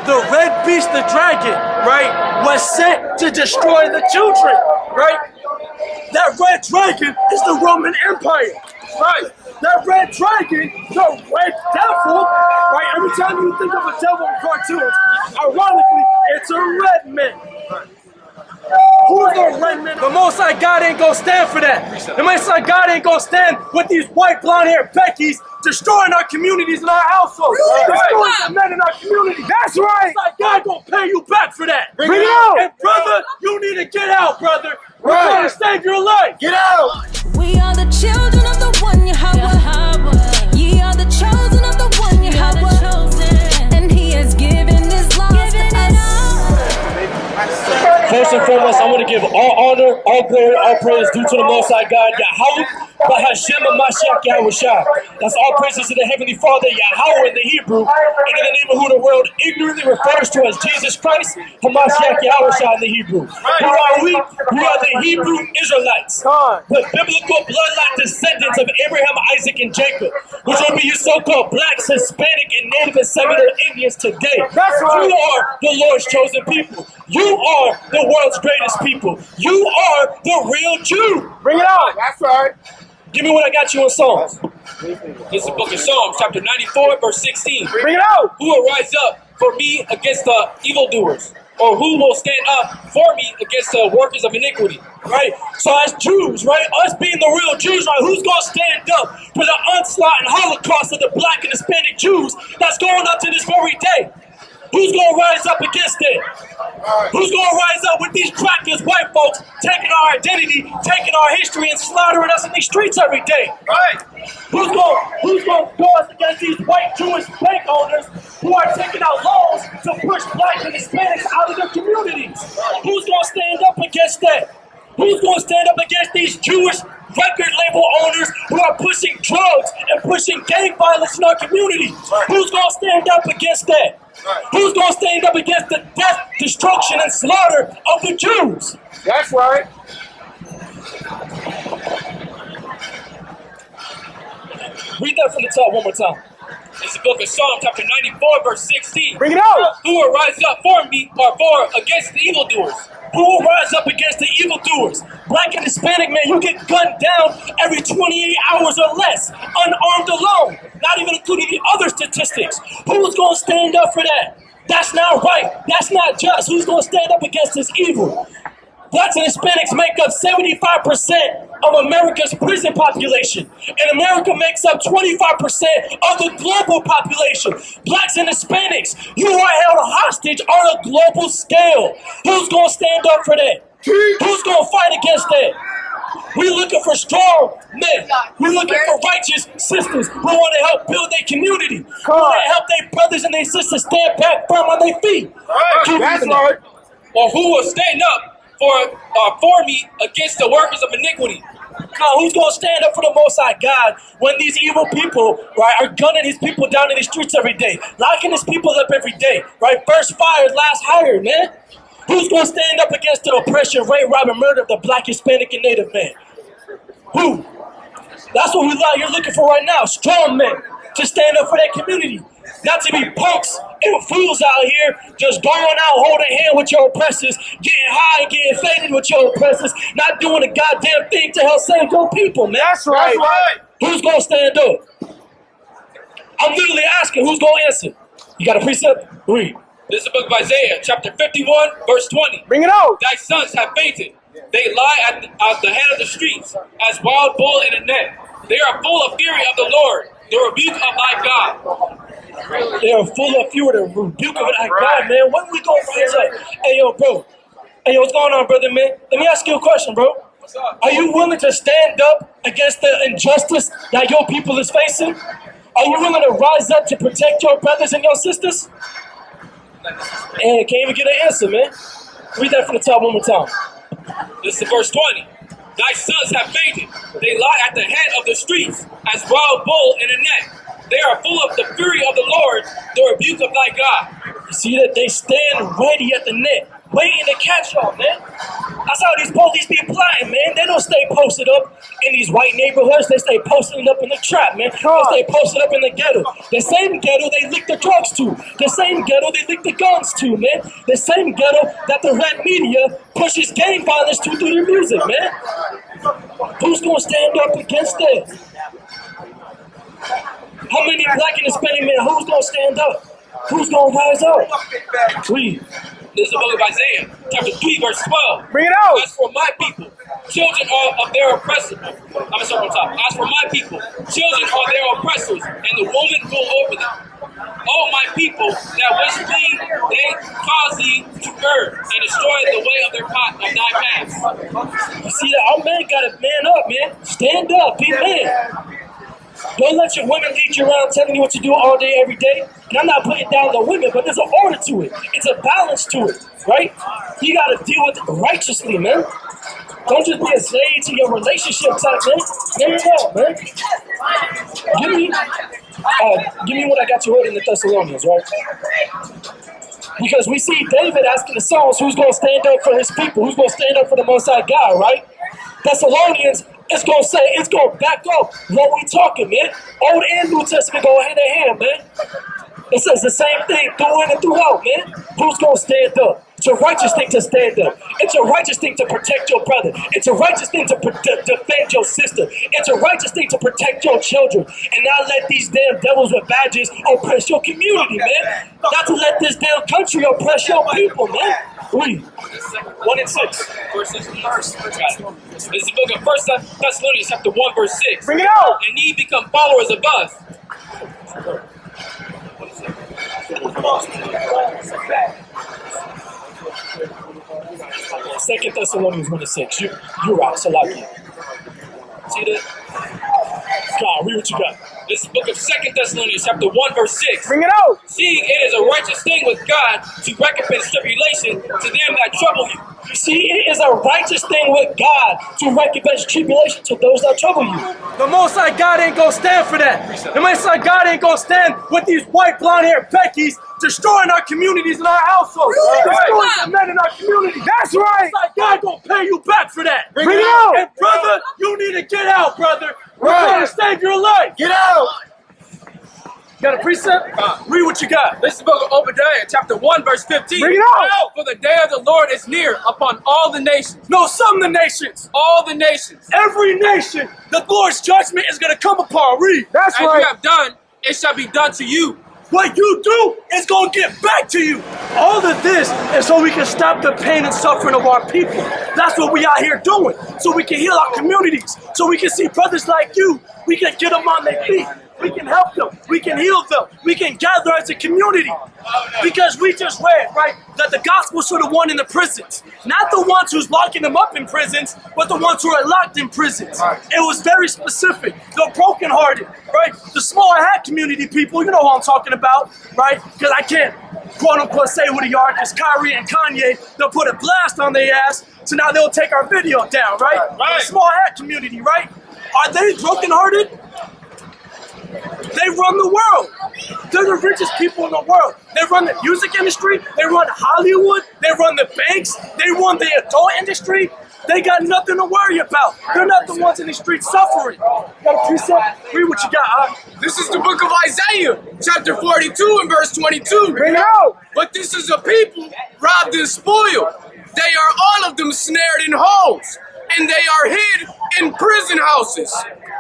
the red beast, the dragon, right, was sent to destroy the children, right? That red dragon is the Roman Empire, right? That red dragon, the red devil, right? Every time you think of a devil in cartoons, ironically, it's a red man. Who's the red man? The Most High God ain't gonna stand for that. The Most High God ain't gonna stand with these white blonde-haired Beckies destroying our communities and our households. Destroying the men in our community. That's right. The Most High God gonna pay you back for that. Bring it out. And brother, you need to get out, brother. We're gonna save your life. Get out. We are the children of the one Yahweh. Ye are the chosen of the one Yahweh. And he has given his life to us. First and foremost, I want to give all honor, all glory, all praise due to the Most High God, Yahweh, Bahashem Mashiach Yahushua. That's all praises to the Heavenly Father, Yahweh in the Hebrew, and in the name of who the world ignorantly refers to as Jesus Christ, Hamashiach Yahushua in the Hebrew. Who are we? We are the Hebrew Israelites, the biblical bloodline descendants of Abraham, Isaac, and Jacob, which will be your so-called blacks, Hispanic, and Native and Seminole Indians today. That's right. You are the Lord's chosen people. You are the world's greatest people. You are the real Jew. Bring it out. That's right. Give me what I got you in Psalms. This is the book of Psalms, chapter 94, verse 16. Bring it out. Who will rise up for me against the evildoers? Or who will stand up for me against the workers of iniquity? Right? So as Jews, right? Us being the real Jews, right? Who's going to stand up for the onslaught and holocaust of the black and Hispanic Jews that's going on to this very day? Who's going to rise up against it? Who's going to rise up with these crackers, white folks, taking our identity, taking our history, and slaughtering us in these streets every day? Right. Who's going to go us against these white Jewish bank owners who are taking out loans to push black and Hispanics out of their communities? Who's going to stand up against that? Who's going to stand up against these Jewish record label owners who are pushing drugs and pushing gang violence in our community? Who's going to stand up against that? Who's going to stand up against the death, destruction, and slaughter of the Jews? That's right. Read that from the top one more time. It's the book of Psalms, chapter 94, verse 16. Bring it out. Who will rise up for me or for against the evildoers? Who will rise up against the evildoers? Black and Hispanic men, you get gunned down every 28 hours or less, unarmed alone, not even including the other statistics. Who's going to stand up for that? That's not right. That's not just. Who's going to stand up against this evil? Blacks and Hispanics make up 75% of America's prison population, and America makes up 25% of the global population. Blacks and Hispanics, you are held hostage on a global scale. Who's going to stand up for that? Who's going to fight against that? We're looking for strong men. We're looking for righteous sisters who want to help build their community, who want to help their brothers and their sisters stand back firm on their feet. Right. That's right. Or who will stand up for me against the workers of iniquity? Who's going to stand up for the Most High God when these evil people, right, are gunning his people down in the streets every day, locking his people up every day, right? First fired, last hired, man. Who's going to stand up against the oppression, rape, rob, and murder of the black, Hispanic, and Native man? Who? That's what we're out here looking for right now. Strong men to stand up for that community. Not to be punks and fools out here just going out holding hand with your oppressors, getting high and getting faded with your oppressors, not doing a goddamn thing to help save your people, man. That's right. That's right. Who's going to stand up? I'm literally asking, who's going to answer? You got a precept? Read. This is the book of Isaiah, chapter 51, verse 20. Bring it out. Thy sons have fainted. They lie at the head of the streets as wild bull in a net. They are full of fury of the Lord, the rebuke of thy God. They are full of fury, the rebuke of thy God, man. When we going to rise up? Hey, yo, bro. Hey, yo, what's going on, brother, man? Let me ask you a question, bro. Are you willing to stand up against the injustice that your people is facing? Are you willing to rise up to protect your brothers and your sisters? And can't even get an answer, man. Read that from the top one more time. This is verse 20. Thy sons have fainted. They lie at the head of the streets as wild bull in a net. They are full of the fury of the Lord, the rebuke of thy God. You see that they stand ready at the net, waiting to catch y'all, man. That's how these police be plotting, man. They don't stay posted up in these white neighborhoods. They stay posted up in the trap, man. They stay posted up in the ghetto. The same ghetto they lick the drugs to. The same ghetto they lick the guns to, man. The same ghetto that the red media pushes gang violence to through their music, man. Who's gonna stand up against that? How many black and Hispanic men, who's gonna stand up? Who's gonna rise up? Please. This is the book of Isaiah, chapter 3, verse 12. Bring it out. As for my people, children are of their oppressors. I'm going to start on top. As for my people, children are their oppressors, and the woman rule over them. Oh, my people, that wish thee, they cause thee to err, and destroy the way of thy paths. You see that? Our man gotta man up, man. Stand up, be man. Don't let your women lead you around telling you what to do all day, every day. And I'm not putting down the women, but there's an order to it. It's a balance to it, right? You gotta deal with it righteously, man. Don't just be a slave to your relationship type, man. Man it up, man. Give me what I got you wrote in the Thessalonians, right? Because we see David asking the Psalms, who's gonna stand up for his people? Who's gonna stand up for the Most High God, right? Thessalonians, it's gonna back up what we talking, man. Old and New Testament go hand in hand, man. It says the same thing through in and throughout, man. Who's gonna stand up? It's a righteous thing to stand up. It's a righteous thing to protect your brother. It's a righteous thing to defend your sister. It's a righteous thing to protect your children. And not let these damn devils with badges oppress your community, man. Not to let this damn country oppress your people, man. Read. 1 and 6. Verse 6. This is the book of 1 Thessalonians, chapter 1, verse 6. Bring it out. And ye become followers of us. Second Thessalonians 1 and 6. You're right, Salaki. See that? God, read what you got. This is the book of 2 Thessalonians, chapter 1, verse 6. Bring it out. Seeing it is a righteous thing with God to recompense tribulation to them that trouble you. See, it is a righteous thing with God to recompense tribulation to those that trouble you. The Most High God ain't gonna stand for that. The Most High God ain't gonna stand with these white blonde-haired Beckys destroying our communities and our households. Destroying the men in our community. That's right. The Most High God gonna pay you back for that. Bring it out. And brother, you need to get out, brother. We're Right. trying to save your life. Get out. You got a precept? Read what you got. This is the book of Obadiah, chapter 1, verse 15. Bring it out. For the day of the Lord is near upon all the nations. No, some of the nations. All the nations. Every nation, the Lord's judgment is gonna come upon. Read. That's As you right. have done, it shall be done to you. What you do is gonna get back to you. All of this is so we can stop the pain and suffering of our people. That's what we out here doing. So we can heal our communities. So we can see brothers like you. We can get them on their feet. We can help them. We can heal them. We can gather as a community. Because we just read, right, that the gospel should have won in the prisons. Not the ones who's locking them up in prisons, but the ones who are locked in prisons. It was very specific. The brokenhearted, right? The smaller hat community people, you know who I'm talking about, right? Because I can't, quote unquote, say who they are, because Kyrie and Kanye, they'll put a blast on their ass, so now they'll take our video down, right? The small hat community, right? Are they brokenhearted? They run the world. They're the richest people in the world. They run the music industry. They run Hollywood. They run the banks. They run the adult industry. They got nothing to worry about. They're not the ones in the streets suffering. Got a precept? Read what you got. This is the book of Isaiah, chapter 42 and verse 22. Bring it out. But this is a people robbed and spoiled. They are all of them snared in holes, and they are hid in prison houses.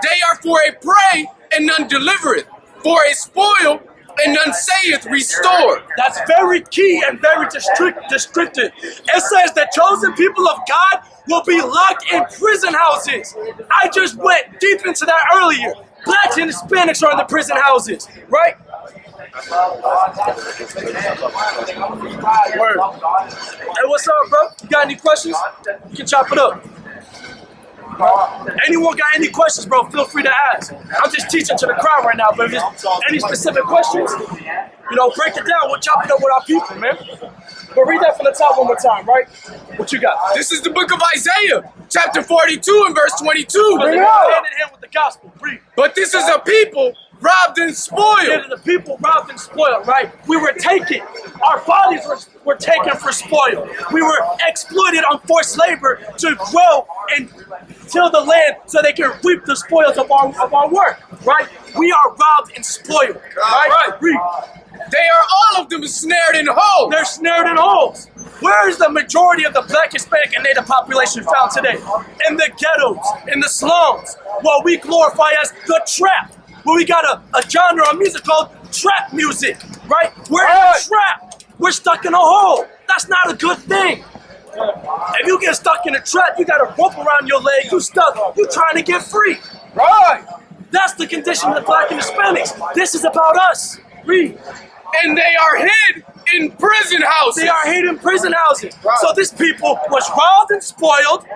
They are for a prey, and none delivereth, for a spoil, and none saith restore. That's very key and very descriptive. It says the chosen people of God will be locked in prison houses. I just went deep into that earlier. Blacks and Hispanics are in the prison houses, right? Word. Hey, what's up, bro? You got any questions? You can chop it up. Anyone got any questions, bro? Feel free to ask. I'm just teaching to the crowd right now, but if there's any specific questions, you know, break it down. We'll chop it up with our people, man. But read that from the top one more time, right? What you got? This is the book of Isaiah, chapter 42 and verse 22. Bring it out. Hand in hand with the gospel. Read. But this is a people robbed and spoiled. Yeah, the people robbed and spoiled, right? We were taken. Our bodies were taken for spoil. We were exploited on forced labor to grow and till the land so they can reap the spoils of our work, right? We are robbed and spoiled, right? They are all of them snared in holes. They're snared in holes. Where is the majority of the Black, Hispanic, and Native population found today? In the ghettos, in the slums, what we glorify as the trap. Where we got a genre of music called trap music, right? We're in a trap. We're stuck in a hole. That's not a good thing. If you get stuck in a trap, you got a rope around your leg, you stuck, you trying to get free. Right. That's the condition of the Black and Hispanics. This is about us. Read. And they are hid in prison houses. They are hid in prison houses. So this people was robbed and spoiled.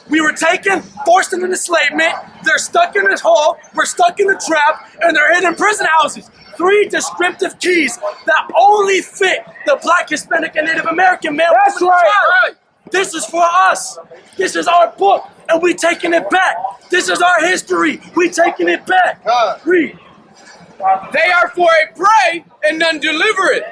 We were taken, forced into enslavement. They're stuck in this hole. We're stuck in the trap, and they're hid in prison houses. 3 descriptive keys that only fit the Black, Hispanic, and Native American man. That's right. This is for us. This is our book, and we taking it back. This is our history. We taking it back. Read. They are for a prey, and none deliver it.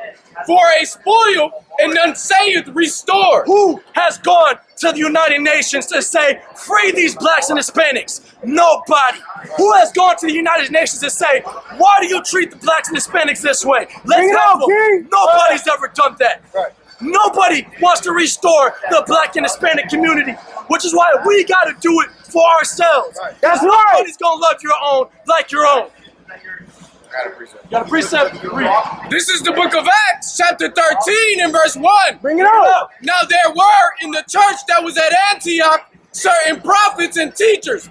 For a spoil, and none saith restore. Who has gone to the United Nations to say, free these Blacks and Hispanics? Nobody. Who has gone to the United Nations to say, why do you treat the Blacks and Hispanics this way? Let's have them. Nobody's ever done that. Nobody wants to restore the Black and Hispanic community, which is why we got to do it for ourselves. That's right. Nobody's going to love your own like your own. Got a precept. Read. This is the book of Acts, chapter 13 and verse 1. Bring it up. Now there were in the church that was at Antioch certain prophets and teachers,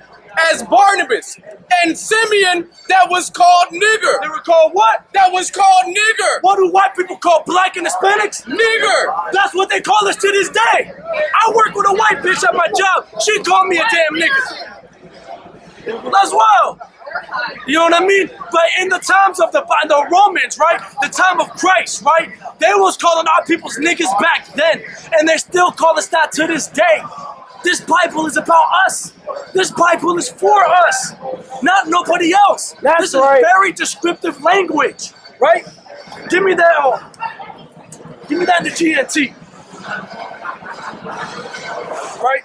as Barnabas and Simeon that was called nigger. They were called what? That was called nigger. What do white people call Black and Hispanics? Nigger. That's what they call us to this day. I work with a white bitch at my job. She called me a damn nigger. That's wild. You know what I mean? But in the times of the Romans, right? The time of Christ, right? They was calling our people's niggas back then. And they still call us that to this day. This Bible is about us. This Bible is for us, not nobody else. This is very descriptive language, right? Give me that. Give me that in the GNT. Right?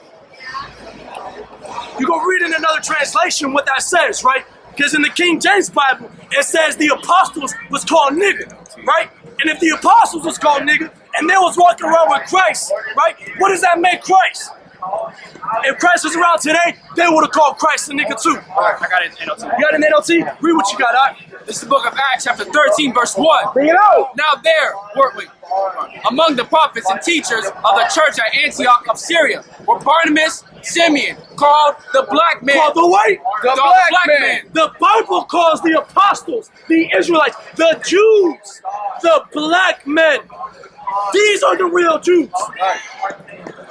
You go read in another translation what that says, right? Because in the King James Bible, it says the apostles was called nigger, right? And if the apostles was called nigger and they was walking around with Christ, right? What does that make Christ? If Christ was around today, they would have called Christ a nigga too. I got it in NLT. You got an NLT? Read what you got, all right? This is the book of Acts, chapter 13, verse 1. Bring it out. Now there were, among the prophets and teachers of the church at Antioch of Syria were Barnabas, Simeon, called the black man. Called the white? The black man. The Bible calls the apostles, the Israelites, the Jews, the black men. These are the real Jews.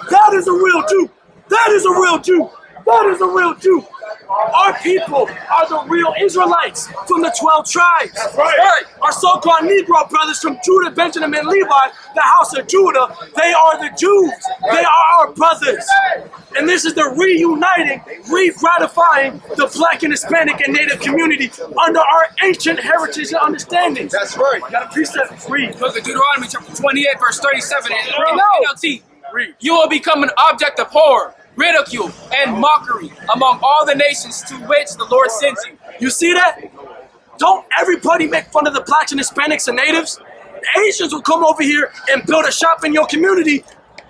That is a real Jew. That is a real Jew. That is a real Jew. Our people are the real Israelites from the 12 tribes. That's right. Our so-called Negro brothers from Judah, Benjamin, and Levi, the house of Judah, they are the Jews. They are our brothers. And this is the reuniting, re-gratifying the Black and Hispanic and Native community under our ancient heritage and understandings. That's right. You got a precept? Read. Book of Deuteronomy, chapter 28, verse 37. In No. NLT. You will become an object of horror, ridicule, and mockery among all the nations to which the Lord sends you. You see that? Don't everybody make fun of the Blacks and Hispanics and Natives? The Asians will come over here and build a shop in your community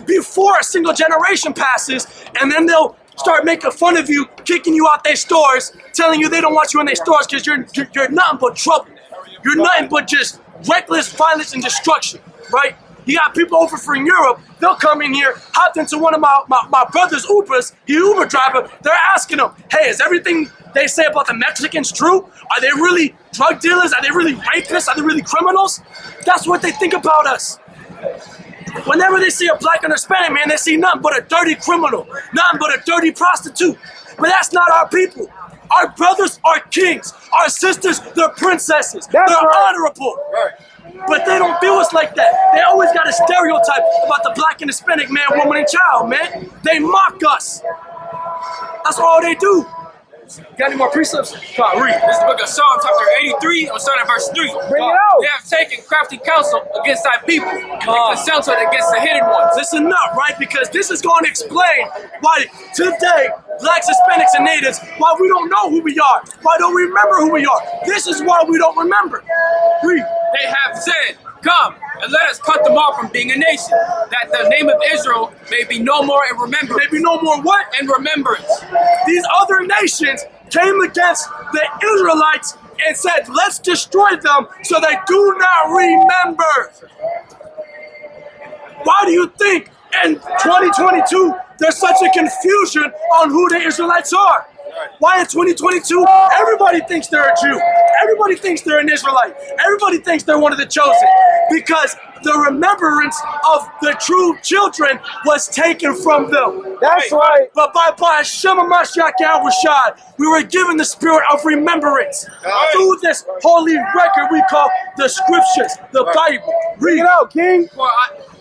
before a single generation passes, and then they'll start making fun of you, kicking you out their stores, telling you they don't want you in their stores because you're nothing but trouble. You're nothing but just reckless violence and destruction, right? You got people over from Europe, they'll come in here, hopped into one of my brother's Ubers, the Uber driver, they're asking him, hey, is everything they say about the Mexicans true? Are they really drug dealers? Are they really rapists? Are they really criminals? That's what they think about us. Whenever they see a Black and Hispanic man, they see nothing but a dirty criminal, nothing but a dirty prostitute. But that's not our people. Our brothers are kings. Our sisters, they're princesses. They're honorable. Right. But they don't view us like that. They always got a stereotype about the Black and Hispanic man, woman, and child, man. They mock us. That's all they do. Got any more precepts? Come on, read. This is the book of Psalms, chapter 83. I'm starting at verse 3. Bring it out. They have taken crafty counsel against thy people, and consulted against the hidden ones. Listen up, right? Because this is going to explain why today, blacks, Hispanics, and natives, why we don't know who we are. Why don't we remember who we are? This is why we don't remember. Read. They have said, come, and let us cut them off from being a nation, that the name of Israel may be no more in remembrance. Maybe no more what? In remembrance. These other nations came against the Israelites and said, let's destroy them so they do not remember. Why do you think in 2022 there's such a confusion on who the Israelites are? Why in 2022 everybody thinks they're a Jew? Everybody thinks they're an Israelite. Everybody thinks they're one of the chosen. Because the remembrance of the true children was taken from them. That's right. But by Hashem HaMashiach Yahushua, we were given the spirit of remembrance through this holy record we call the scriptures, the Bible. Read it out, King.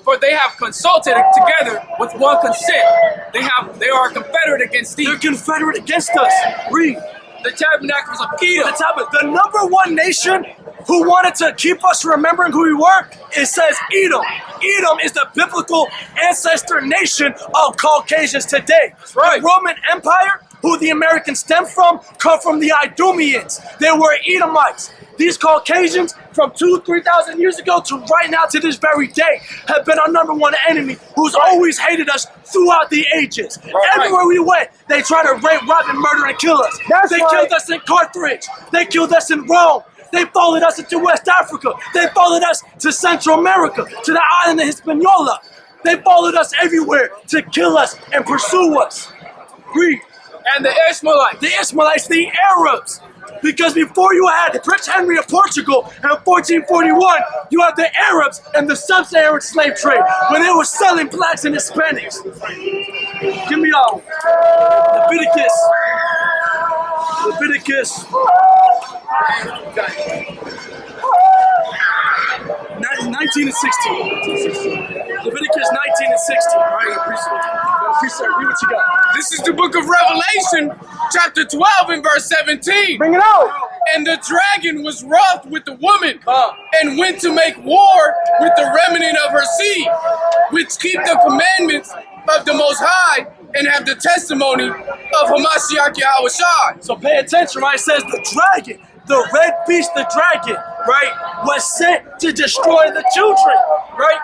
For they have consulted together with one consent. They are confederate against thee. They're confederate against us. Read. The tabernacles of Edom. The number one nation who wanted to keep us remembering who we were, it says Edom. Edom is the biblical ancestor nation of Caucasians today. Right. The Roman Empire, who the Americans stem from, come from the Idumeans. They were Edomites. These Caucasians from 2,000-3,000 years ago to right now to this very day have been our number one enemy who's always hated us throughout the ages. Everywhere we went, they tried to rape, rob, and murder and kill us. They killed us in Carthage. They killed us in Rome. They followed us into West Africa. They followed us to Central America, to the island of Hispaniola. They followed us everywhere to kill us and pursue us. Read. And the Ishmaelites. The Ishmaelites, the Arabs. Because before you had Prince Henry of Portugal in 1441, you had the Arabs and the sub-Saharan slave trade when they were selling blacks and Hispanics. Give me all. Leviticus. 19 and 16. Leviticus 19 and 16. All right, precept. Read what you got. This is the book of Revelation, chapter 12 and verse 17. Bring it out. And the dragon was wroth with the woman and went to make war with the remnant of her seed, which keep the commandments of the Most High and have the testimony of Hamashiach Yahushua. So pay attention, right? It says the dragon, the red beast, the dragon, right, was sent to destroy the children, right?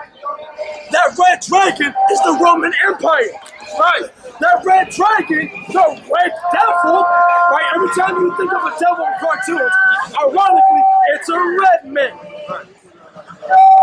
That red dragon is the Roman Empire, right? That red dragon, the red devil, right? Every time you think of a devil in cartoons, ironically, it's a red man.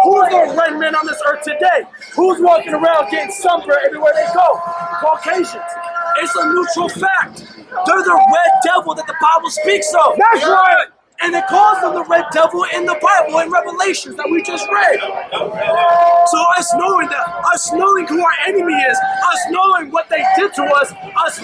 Who's the red man on this earth today? Who's walking around getting sunburned everywhere they go? Caucasians. It's a neutral fact. They're the red devil that the Bible speaks of. That's right. And it calls them the red devil in the Bible, in Revelations that we just read. So us knowing that, us knowing who our enemy is, us knowing what they did to us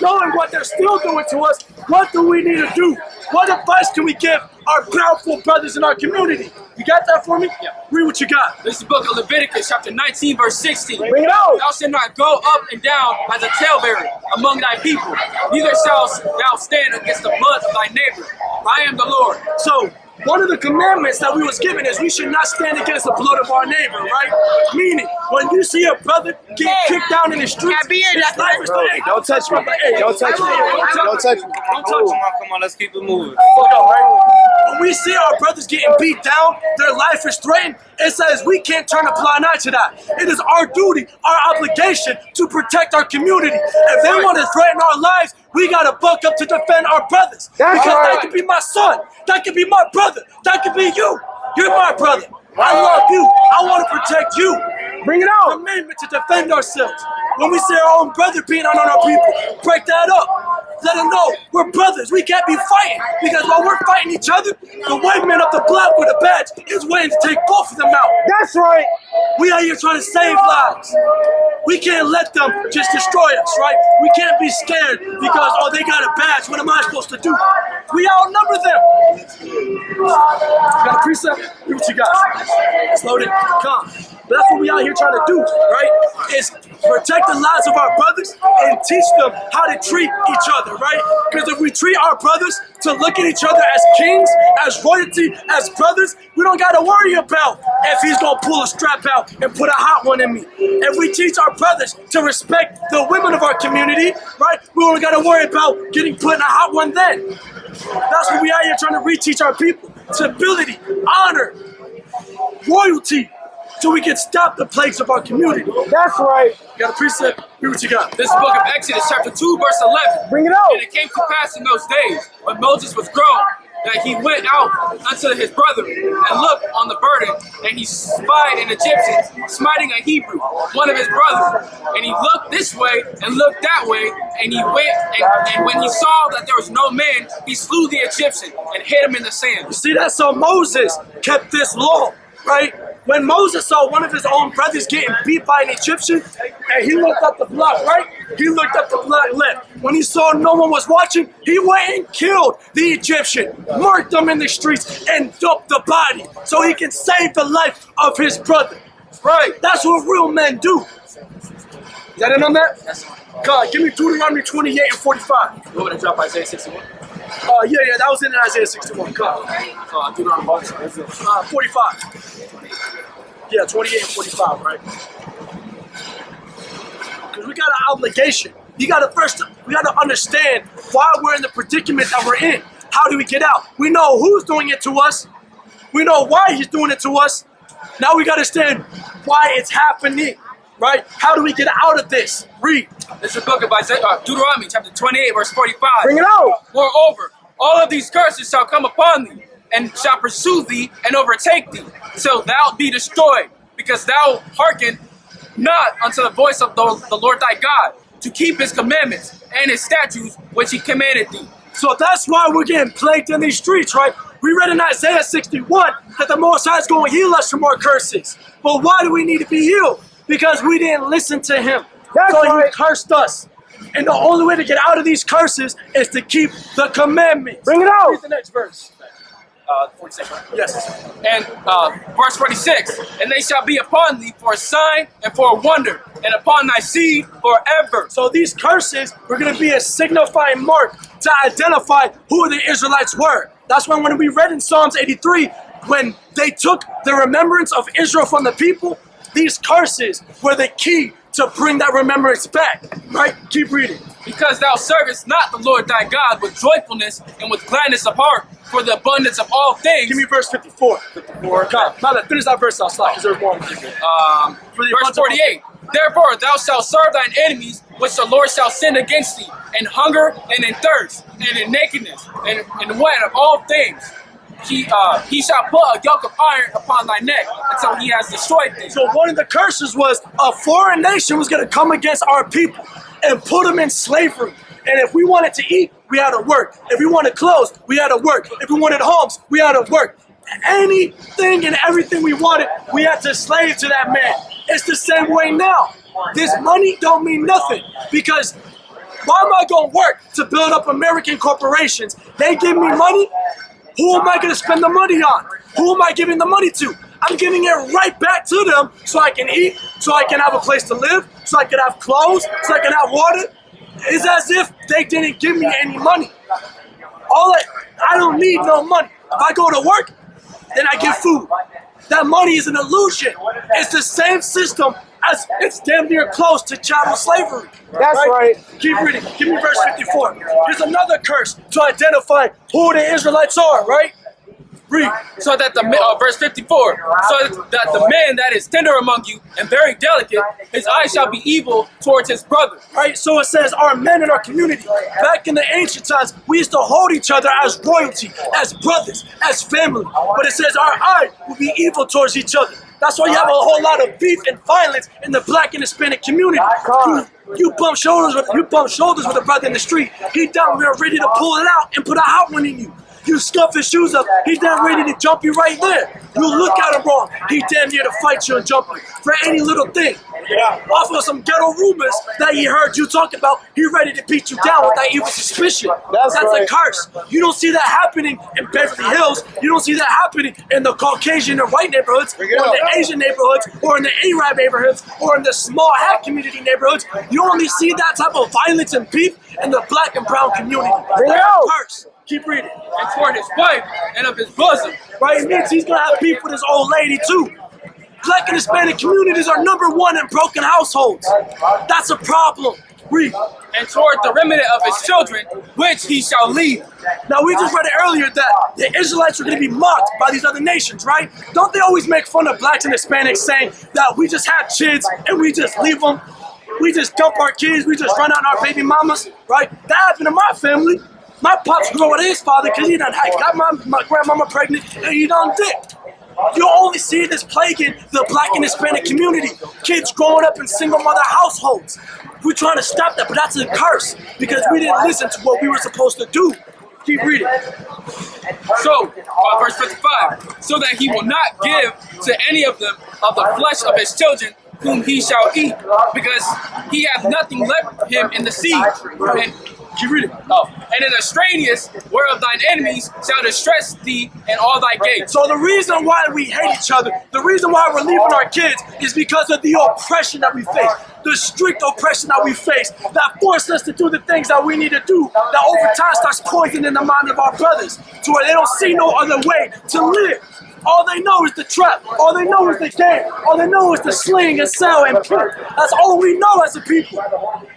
knowing what they're still doing to us, what do we need to do? What advice can we give our powerful brothers in our community? You got that for me? Yeah. Read what you got. This is the book of Leviticus, chapter 19, verse 16. Bring it out. Thou shalt not go up and down as a talebearer among thy people, neither shalt thou stand against the blood of thy neighbor. I am the Lord. So, one of the commandments that we was given is we should not stand against the blood of our neighbor, right? Meaning, when you see a brother get kicked down in the streets, his life is like, Don't touch me. Don't touch me. Don't touch me. Don't touch me. Come on, let's keep it moving. When we see our brothers getting beat down, their life is threatened, it says we can't turn a blind eye to that. It is our duty, our obligation to protect our community. If they want to threaten our lives, we gotta buck up to defend our brothers. Because that could be my son, that could be my brother, that could be you. You're my brother. I love you. I want to protect you. Bring it out. Commandment to defend ourselves. When we see our own brother being on our people, break that up. Let them know we're brothers. We can't be fighting because while we're fighting each other, the white man up the block with a badge is waiting to take both of them out. That's right. We are here trying to save lives. We can't let them just destroy us, right? We can't be scared because, oh, they got a badge. What am I supposed to do? We outnumber them. You got a precept? Here's what you got. It's loaded. Come. But that's what we out here trying to do, right? Is protect the lives of our brothers and teach them how to treat each other, right? Because if we treat our brothers to look at each other as kings, as royalty, as brothers, we don't got to worry about if he's going to pull a strap out and put a hot one in me. If we teach our brothers to respect the women of our community, right, we only got to worry about getting put in a hot one then. That's what we out here trying to reteach our people. Stability, honor, royalty, so we can stop the plagues of our community. That's right. You got a precept? Read what you got. This is the book of Exodus, chapter 2, verse 11. Bring it out. And it came to pass in those days, when Moses was grown, that he went out unto his brethren, and looked on the burden, and he spied an Egyptian smiting a Hebrew, one of his brothers. And he looked this way and looked that way, and he went, and when he saw that there was no man, he slew the Egyptian and hid him in the sand. See, that's how Moses kept this law, right? When Moses saw one of his own brothers getting beat by an Egyptian, and he looked up the block right, he looked up the block left. When he saw no one was watching, he went and killed the Egyptian, marked him in the streets, and dumped the body so he can save the life of his brother. Right? That's what real men do. Is that it on that? God, give me Deuteronomy 28 and 45. You want me to drop Isaiah 61? Yeah, that was in Isaiah 61. God. Deuteronomy 45. Yeah, 28 and 45, right? Because we got an obligation. We got to understand why we're in the predicament that we're in. How do we get out? We know who's doing it to us. We know why he's doing it to us. Now we got to understand why it's happening, right? How do we get out of this? Read. This is the book of Isaiah, Deuteronomy, chapter 28, verse 45. Bring it out. Moreover, all of these curses shall come upon thee, and shall pursue thee, and overtake thee, till thou be destroyed, because thou hearken not unto the voice of the Lord thy God, to keep his commandments and his statutes which he commanded thee. So that's why we're getting plagued in these streets, right? We read in Isaiah 61 that the Most High is going to heal us from our curses. But why do we need to be healed? Because we didn't listen to him. That's so right. he cursed us. And the only way to get out of these curses is to keep the commandments. Bring it out. Read the next verse. 46. Yes. And verse 46, and they shall be upon thee for a sign and for a wonder, and upon thy seed forever. So these curses were going to be a signifying mark to identify who the Israelites were. That's when we read in Psalms 83, when they took the remembrance of Israel from the people, these curses were the key to bring that remembrance back, right? Keep reading. Because thou servest not the Lord thy God with joyfulness and with gladness of heart, for the abundance of all things. Give me verse 54. 54. God, now finish that verse outside, because there's more. Verse 48. Therefore thou shalt serve thine enemies, which the Lord shall send against thee, in hunger and in thirst, and in nakedness, and in want of all things. He shall put a yoke of iron upon thy neck until he has destroyed thee. So one of the curses was a foreign nation was going to come against our people and put them in slavery. And if we wanted to eat, we had to work. If we wanted clothes, we had to work. If we wanted homes, we had to work. Anything and everything we wanted, we had to slave to that man. It's the same way now. This money don't mean nothing, because why am I going to work to build up American corporations? They give me money. Who am I going to spend the money on? Who am I giving the money to? I'm giving it right back to them so I can eat, so I can have a place to live, so I can have clothes, so I can have water. It's as if they didn't give me any money. I don't need no money. If I go to work, then I get food. That money is an illusion. It's the same system as it's damn near close to chattel slavery. That's right. Keep reading. Give me verse 54. Here's another curse to identify who the Israelites are, right? Read. So that verse 54, so that the man that is tender among you and very delicate, his eye shall be evil towards his brother. Right, so it says our men in our community. Back in the ancient times, we used to hold each other as royalty, as brothers, as family. But it says our eye will be evil towards each other. That's why you have a whole lot of beef and violence in the Black and Hispanic community. You bump shoulders with a brother in the street. He down there ready to pull it out and put a hot one in you. You scuff his shoes up, he's damn ready to jump you right there. You look at him wrong, he's damn near to fight you and jump you for any little thing. Off of some ghetto rumors that he heard you talk about, he ready to beat you down with that evil suspicion. That's right. a curse. You don't see that happening in Beverly Hills. You don't see that happening in the Caucasian and white neighborhoods, or in the Asian neighborhoods, or in the Arab neighborhoods, or in the small hat community neighborhoods. You only see that type of violence and beef in the black and brown community. That's a curse. Keep reading. And toward his wife and of his bosom. Right, it means he's gonna have beef with his old lady too. Black and Hispanic communities are #1 in broken households. That's a problem. Read. And toward the remnant of his children, which he shall lead. Now, we just read it earlier that the Israelites are going to be mocked by these other nations, right? Don't they always make fun of blacks and Hispanics saying that we just have kids and we just leave them? We just dump our kids, we just run out our baby mamas, right? That happened to my family. My pops grew up with his father because he done got my grandmama pregnant and he done dipped. You only see this plaguing the black and Hispanic community. Kids growing up in single mother households. We're trying to stop that, but that's a curse because we didn't listen to what we were supposed to do. Keep reading. So, verse 55, so that he will not give to any of them of the flesh of his children whom he shall eat, because he hath nothing left him in the seed. And keep reading. And in the strangest whereof thine enemies shall distress thee in all thy gates. So the reason why we hate each other, the reason why we're leaving our kids is because of the oppression that we face. The strict oppression that we face that forces us to do the things that we need to do that over time starts poisoning the mind of our brothers to where they don't see no other way to live. All they know is the trap. All they know is the game. All they know is the sling and sell and kill. That's all we know as a people.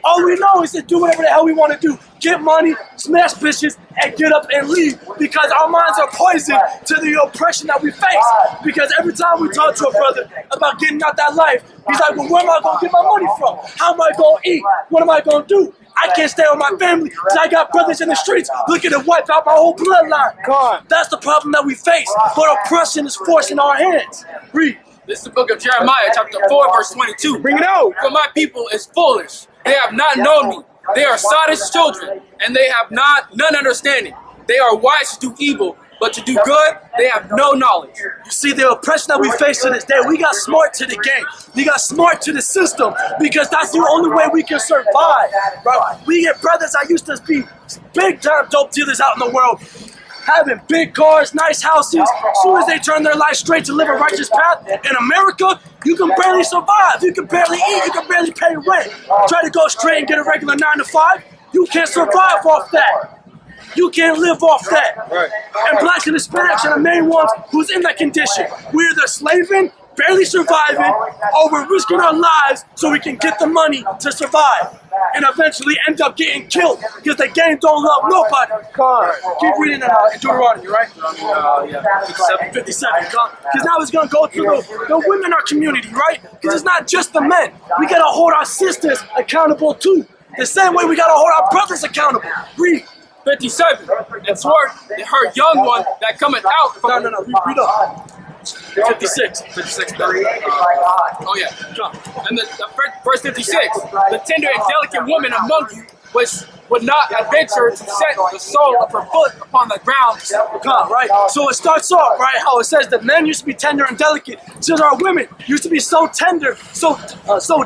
All we know is to do whatever the hell we want to do. Get money, smash bitches, and get up and leave because our minds are poisoned to the oppression that we face. Because every time we talk to a brother about getting out that life, he's like, well, where am I going to get my money from? How am I going to eat? What am I going to do? I can't stay with my family because I got brothers in the streets looking to wipe out my whole bloodline. That's the problem that we face. But oppression is forcing our hands. Read. This is the book of Jeremiah, chapter 4, verse 22. Bring it out. For my people is foolish. They have not known me. They are sottish children, and they have none understanding. They are wise to do evil, but to do good, they have no knowledge. You see, the oppression that we face to this day, we got smart to the game. We got smart to the system because that's the only way we can survive. Right? We get brothers that used to be big time dope dealers out in the world, having big cars, nice houses. As soon as they turn their life straight to live a righteous path, in America, you can barely survive. You can barely eat. You can barely pay rent. Try to go straight and get a regular 9 to 5. You can't survive off that. You can't live off that. Right. And blacks and Hispanics are the main ones who's in that condition. We're either slaving, barely surviving, or we're risking our lives so we can get the money to survive. And eventually end up getting killed because the game don't love nobody. Keep reading in Deuteronomy, right? 57. Because now it's going to go through the women in our community, right? Because it's not just the men. We got to hold our sisters accountable too. The same way we got to hold our brothers accountable. Read. 57. And toward her young one that cometh out from... No. Read up. 56. 56. Oh yeah. And the verse 56. The tender and delicate woman among you which would not adventure to set the sole of her foot upon the ground. Right? So it starts off, right, how it says that men used to be tender and delicate. Just our women used to be so tender, so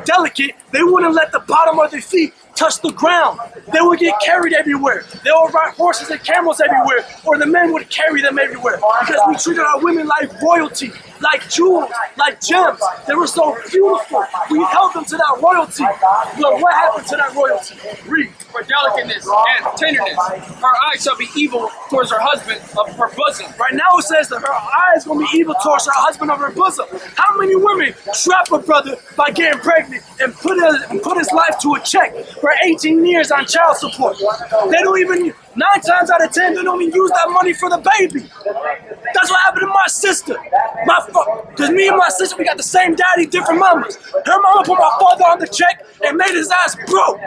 delicate, they wouldn't let the bottom of their feet touch the ground. They would get carried everywhere. They would ride horses and camels everywhere, or the men would carry them everywhere. Because we treated our women like royalty, like jewels, like gems. They were so beautiful. We held them to that royalty. But what happened to that royalty? Read. For delicateness and tenderness, her eyes shall be evil towards her husband of her bosom. Right now it says that her eyes will be evil towards her husband of her bosom. How many women trap a brother by getting pregnant and put his life to a check for 18 years on child support? They don't even, 9 times out of 10, they don't even use that money for the baby. That's what happened to my sister. Because me and my sister, we got the same daddy, different mamas. Her mama put my father on the check and made his ass broke.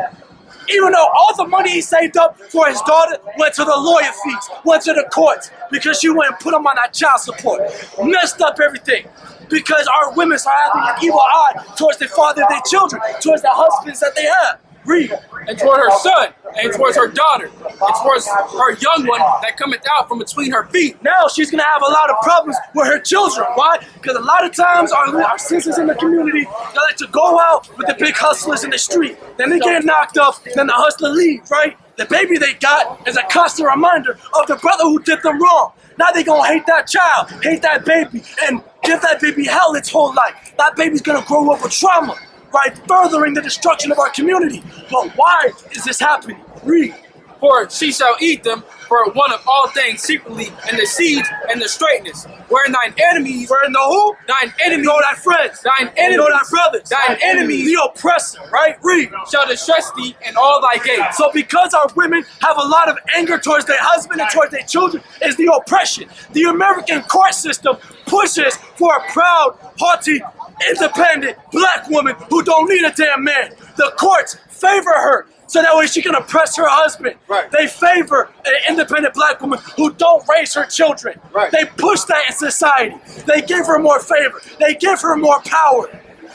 Even though all the money he saved up for his daughter went to the lawyer fees, went to the courts, because she went and put him on that child support. Messed up everything. Because our women are having an evil eye towards the father of their children, towards the husbands that they have. Read. And toward her son, and towards her daughter, It's towards her young one that cometh out from between her feet. Now she's gonna have a lot of problems with her children. Why? Because a lot of times our sisters in the community, they like to go out with the big hustlers in the street. Then they get knocked up, then the hustler leaves, right? The baby they got is a constant reminder of the brother who did them wrong. Now they gonna hate that child, hate that baby, and give that baby hell its whole life. That baby's gonna grow up with trauma, right? Furthering the destruction of our community. But why is this happening? Read. For she shall eat them for one of all things secretly, and the seeds and the straightness. Wherein thine enemies, Wherein the who? thine enemies, You know thy friends. thine You enemies, know thy brothers. thine enemies, The oppressor, right? Read. shall distress thee in all thy gates. So because our women have a lot of anger towards their husband and towards their children is the oppression. The American court system pushes for a proud, haughty, independent black woman who don't need a damn man. The courts favor her so that way she can oppress her husband. Right. They favor an independent black woman who don't raise her children. Right. They push that in society. They give her more favor. They give her more power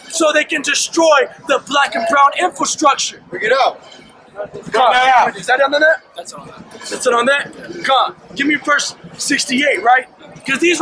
so they can destroy the black and brown infrastructure. Bring it up. Con, is that on that? That's all that. That's it on that? Con, give me verse 68, right? Because these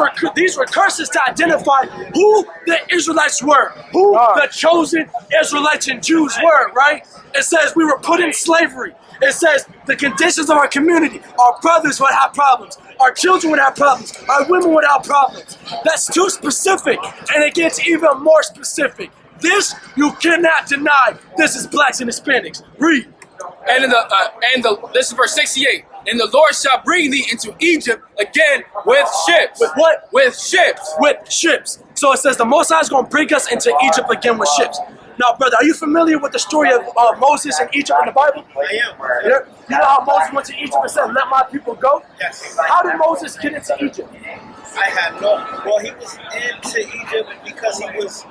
were curses to identify who the Israelites were, who the chosen Israelites and Jews were, right? It says we were put in slavery. It says the conditions of our community, our brothers would have problems, our children would have problems, our women would have problems. That's too specific, and it gets even more specific. This you cannot deny. This is blacks and Hispanics. Read. And this is verse 68. And the Lord shall bring thee into Egypt again with ships. With what? With ships. With ships. So it says the Most High is going to bring us into Egypt again with ships. Now, brother, are you familiar with the story of Moses and Egypt in the Bible? I am. You know how Moses went to Egypt and said, "Let my people go"? Yes. How did Moses get into Egypt? I had no. Well, he was into Egypt because he was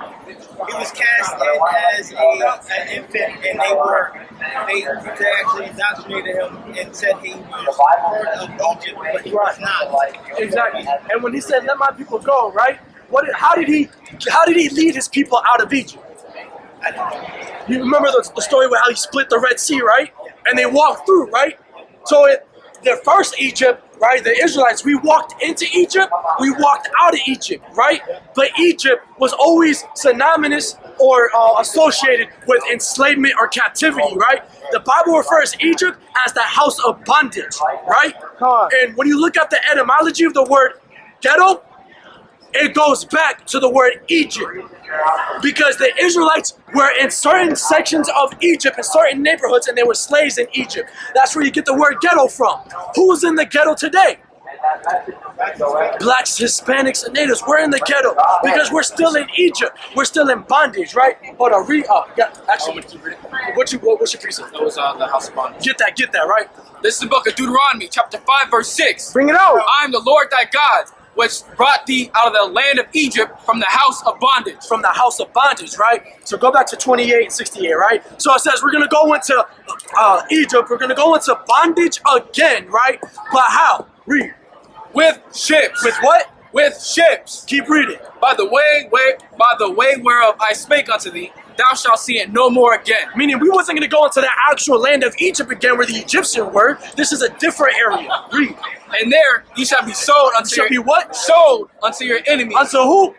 cast in as an infant, and they actually indoctrinated him and said he was part of Egypt, but he was not. Exactly. And when he said, "Let my people go," right? How did he lead his people out of Egypt? You remember the story with how he split the Red Sea, right? And they walked through, right? So the first Egypt, right? The Israelites, we walked into Egypt, we walked out of Egypt, right? But Egypt was always synonymous or associated with enslavement or captivity, right? The Bible refers Egypt as the house of bondage, right? And when you look up the etymology of the word ghetto, it goes back to the word Egypt. Because the Israelites were in certain sections of Egypt, in certain neighborhoods, and they were slaves in Egypt. That's where you get the word ghetto from. Who's in the ghetto today? Blacks, Hispanics, and natives. We're in the ghetto because we're still in Egypt. We're still in bondage, right? Hold on, read up. Yeah, actually, what's your precept? That was the house of bondage. Get that, right? This is the book of Deuteronomy, chapter 5, verse 6. Bring it out. I am the Lord thy God, which brought thee out of the land of Egypt from the house of bondage. From the house of bondage, right? So go back to 28 and 68, right? So it says we're going to go into Egypt. We're going to go into bondage again, right? But how? Read. With ships. With what? With ships. Keep reading. By the way whereof I spake unto thee, thou shalt see it no more again. Meaning we wasn't going to go into the actual land of Egypt again where the Egyptians were. This is a different area. Read. And there ye shall be sold unto Shall be what? Sold unto your enemies. Unto who?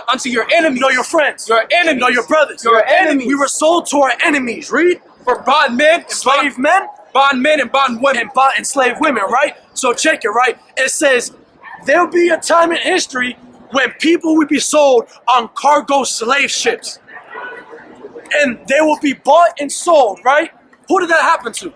Unto your enemies. No, your friends. Your enemies. No, your brothers. Your enemies. We were sold to our enemies. Read. For bondmen, Slave men. Bondmen and bondwomen. And slave women, right? So check it, right? It says there'll be a time in history when people will be sold on cargo slave ships. And they will be bought and sold, right? Who did that happen to?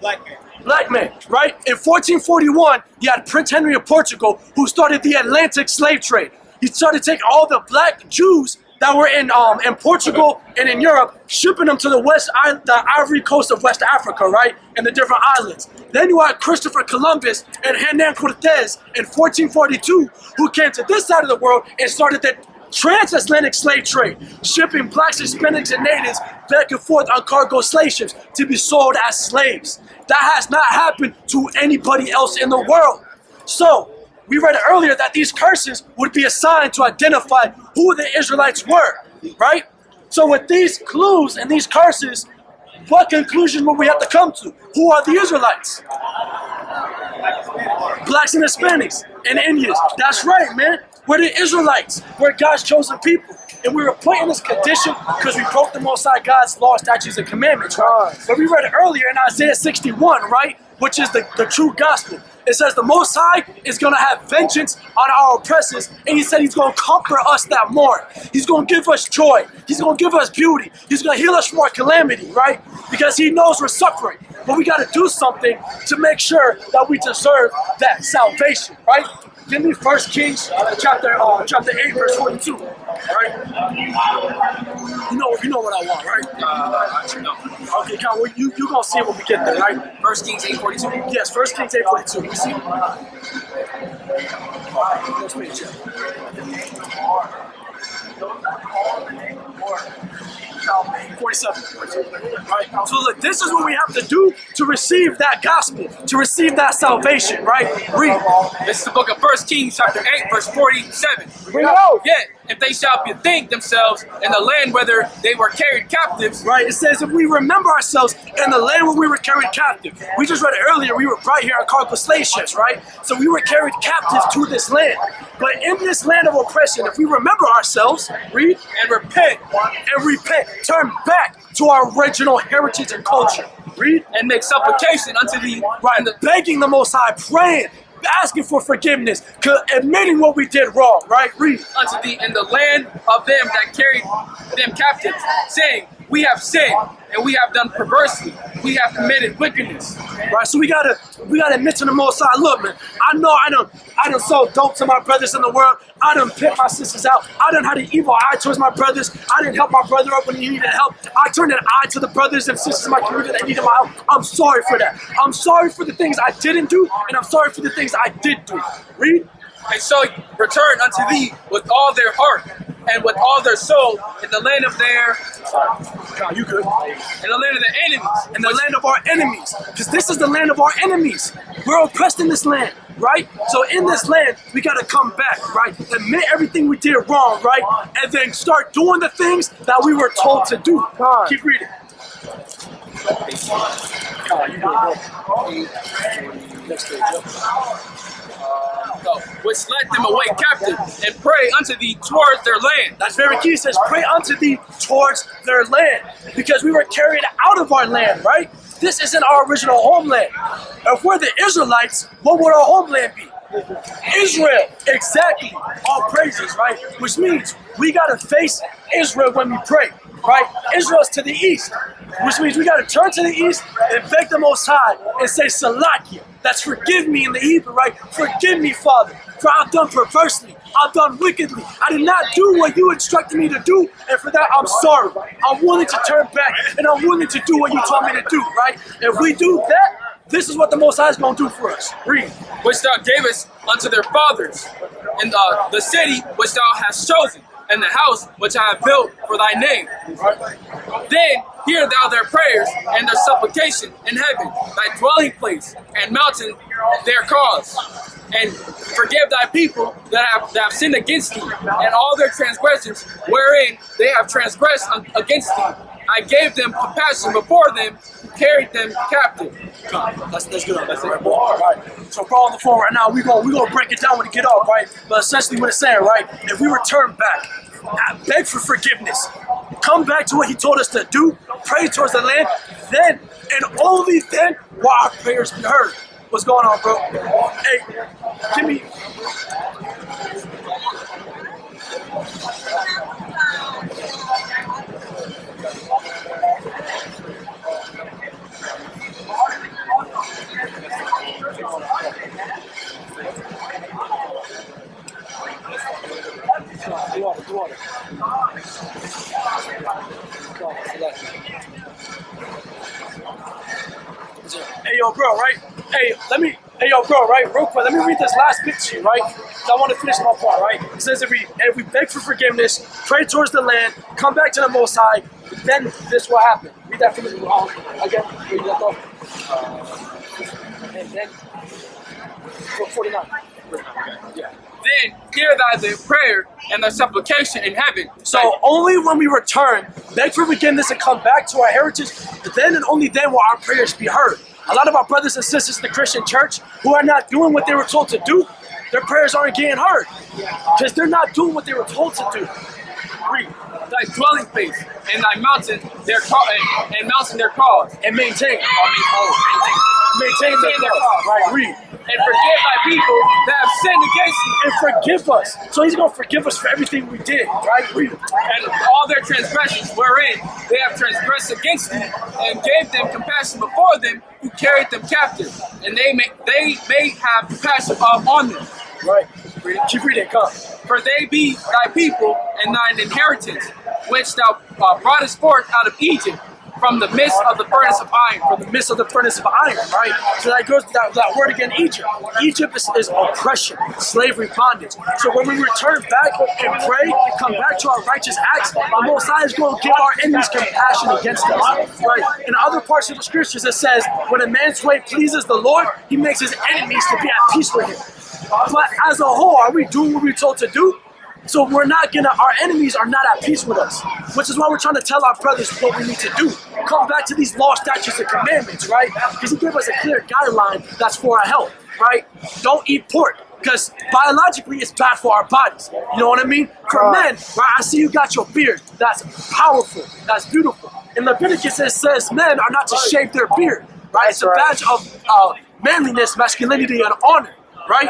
Black man. Black men, right? In 1441, you had Prince Henry of Portugal who started the Atlantic slave trade. He started taking all the black Jews that were in Portugal and in Europe, shipping them to the Ivory Coast of West Africa, right? And the different islands. Then you had Christopher Columbus and Hernan Cortez in 1442 who came to this side of the world and started the transatlantic slave trade, shipping blacks, Hispanics, and natives back and forth on cargo slave ships to be sold as slaves. That has not happened to anybody else in the world. So, we read earlier that these curses would be assigned to identify who the Israelites were, right? So with these clues and these curses, what conclusion will we have to come to? Who are the Israelites? Blacks and Hispanics and Indians. That's right, man. We're the Israelites. We're God's chosen people. And we were put in this condition because we broke the Most High God's law, statutes, and commandments, right? But we read earlier in Isaiah 61, right? Which is the true gospel. It says the Most High is going to have vengeance on our oppressors, and he said he's going to comfort us that mourn. He's going to give us joy. He's going to give us beauty. He's going to heal us from our calamity, right? Because he knows we're suffering. But we got to do something to make sure that we deserve that salvation, right? Give me 1 Kings chapter 8, verse 42. Right? You know what I want, right? No. Okay, Kyle, well, you gonna see it when we get there, right? 1 Kings 8:42. Yes, 1 Kings 8:42. You see? Let's make sure. 47. Right? So look, this is what we have to do to receive that gospel, to receive that salvation, right? Read. This is the book of 1 Kings chapter 8, verse 47. Bring it out. Yet, if they shall bethink themselves in the land whether they were carried captives. Right, it says if we remember ourselves in the land where we were carried captive. We just read it earlier, we were right here on cargo slave ships, right? So we were carried captive to this land. But in this land of oppression, if we remember ourselves, read, And repent. turn back to our original heritage and culture. Read. And make supplication unto thee. Right, begging the Most High, praying, asking for forgiveness, admitting what we did wrong, right? Read. Unto thee in the land of them that carried them captives, saying, we have sinned, and we have done perversely. We have committed wickedness. Right, so we gotta admit to the Most High. Look, man, I know I done sold dope to my brothers in the world. I done picked my sisters out. I done had an evil eye towards my brothers. I didn't help my brother up when he needed help. I turned an eye to the brothers and sisters in my community that needed my help. I'm sorry for that. I'm sorry for the things I didn't do, and I'm sorry for the things I did do. Read. And shall return unto thee with all their heart and with all their soul in the land of their God, you good. in the land of their enemies. In the land of our enemies, because this is the land of our enemies. We're oppressed in this land, right? So in this land, we got to come back, right? Admit everything we did wrong, right? And then start doing the things that we were told to do. Keep reading. God, you good, bro. Next page, Which led them away captive, and pray unto thee towards their land. That's very key. It says, pray unto thee towards their land. Because we were carried out of our land, right? This isn't our original homeland. If we're the Israelites, what would our homeland be? Israel. Exactly. All praises, right? Which means we got to face Israel when we pray, right? Israel's to the east. Which means we got to turn to the east and beg the Most High and say, Salakia. That's forgive me in the Hebrew, right? Forgive me, Father, for I've done perversely. I've done wickedly. I did not do what you instructed me to do, and for that, I'm sorry. I'm willing to turn back, and I'm willing to do what you told me to do, right? If we do that, this is what the Most High is going to do for us. Read. Which thou gavest unto their fathers, in the city which thou hast chosen, and the house which I have built for thy name. Then hear thou their prayers and their supplication in heaven, thy dwelling place, and mountain their cause. And forgive thy people that have sinned against thee, and all their transgressions wherein they have transgressed against thee. I gave them compassion before them, carried them captive. That's good. That's it. All right. So for on the phone right now, we gonna break it down when we get off, right? But essentially what it's saying, right? If we return back, beg for forgiveness, come back to what he told us to do, pray towards the land, then and only then will our prayers be heard. What's going on, bro? Hey, give me. Hey, yo, bro, right? Hey, yo, bro, right? Real quick, let me read this last bit to you, right? I want to finish my part, right? It says if we beg for forgiveness, pray towards the land, come back to the Most High, then this will happen. Read that for me again. Where you left off. And then 49. Yeah. then hear thy prayer and thy supplication in heaven. So only when we return, beg for forgiveness and come back to our heritage, then and only then will our prayers be heard. A lot of our brothers and sisters in the Christian church who are not doing what they were told to do, their prayers aren't getting heard because they're not doing what they were told to do. Read. Thy dwelling place and thy mountain their cause And maintain. Maintain their cause. Right, read. And forgive thy people that have sinned against thee. And forgive us. So he's going to forgive us for everything we did. Right, read. And all their transgressions wherein they have transgressed against thee, and gave them compassion before them who carried them captive, and they may have compassion on them. Right. Keep reading, come. For they be thy people and thine inheritance, which thou broughtest forth out of Egypt, from the midst of the furnace of iron. From the midst of the furnace of iron, right? So that goes to that word again, Egypt. Egypt is oppression, slavery, bondage. So when we return back and pray, come back to our righteous acts, the Most High is going to give our enemies compassion against us, right? In other parts of the scriptures, it says, when a man's way pleases the Lord, he makes his enemies to be at peace with him. But as a whole, are we doing what we're told to do? So our enemies are not at peace with us, which is why we're trying to tell our brothers what we need to do. Come back to these law, statutes, and commandments, right? Because he gave us a clear guideline that's for our health, right? Don't eat pork, because biologically it's bad for our bodies. You know what I mean? For men, right? I see you got your beard. That's powerful. That's beautiful. In Leviticus it says men are not to shave their beard, right? It's a badge of manliness, masculinity, and honor. Right?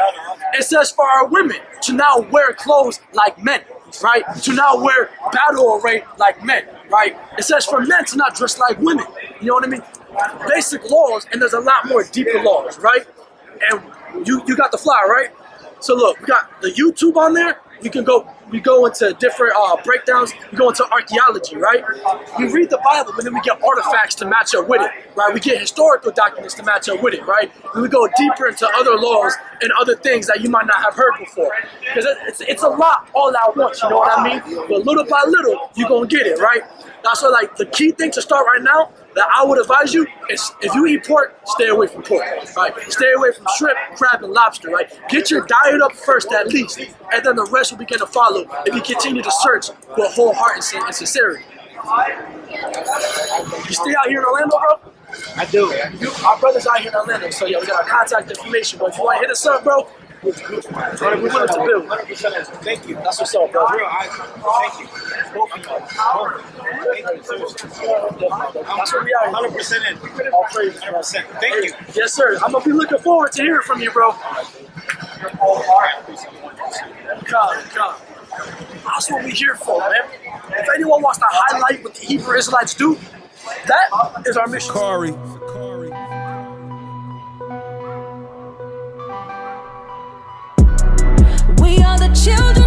It says for our women to now wear clothes like men, right? To now wear battle array like men, right? It says for men to not dress like women. You know what I mean? Basic laws, and there's a lot more deeper laws, right? And you got the flyer, right? So look, we got the YouTube on there. We go into different breakdowns. We go into archaeology, right? We read the Bible, but then we get artifacts to match up with it, right? We get historical documents to match up with it, right? And we go deeper into other laws and other things that you might not have heard before. Because it's a lot all at once, you know what I mean? But little by little, you're going to get it, right? That's why, like, the key thing to start right now that I would advise you is if you eat pork, stay away from pork, right? Stay away from shrimp, crab, and lobster, right? Get your diet up first at least, and then the rest will begin to follow if you continue to search with whole heart and sincerity. You stay out here in Orlando, bro? I do. Our brother's out here in Orlando, so yeah, we got our contact information, but if you want to hit us up, bro, we're willing to build. 100%. Thank you. That's what's up, bro. Thank you. Both of you. Thank you. Seriously. That's what we are. 100% in. All praise. 100%. Thank you. Yes, sir. I'm gonna be looking forward to hearing from you, bro. Come. That's what we're here for, man. If anyone wants to highlight what the Hebrew Israelites do, that is our mission. SICARRI. We are the children